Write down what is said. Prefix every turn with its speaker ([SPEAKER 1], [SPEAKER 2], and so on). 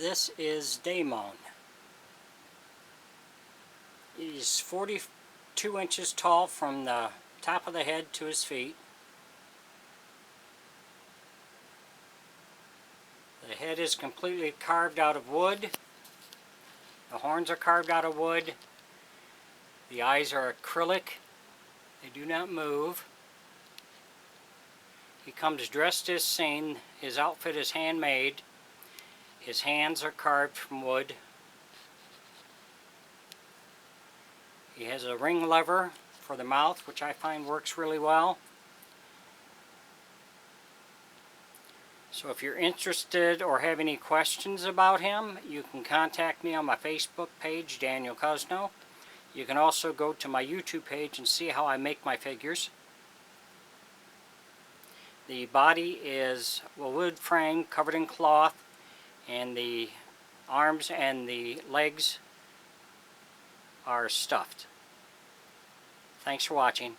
[SPEAKER 1] This is Damon. He's 42 inches tall from the top of the head to his feet. The head is completely carved out of wood. The horns are carved out of wood. The eyes are acrylic. They do not move. He comes dressed as seen. His outfit is handmade. His hands are carved from wood. He has a ring lever for the mouth, which I find works really well. So if you're interested or have any questions about him, you can contact me on my Facebook page, Daniel Cosno. You can also go to my YouTube page and see how I make my figures. The body is a wood frame covered in cloth, and the arms and the legs are stuffed. Thanks for watching.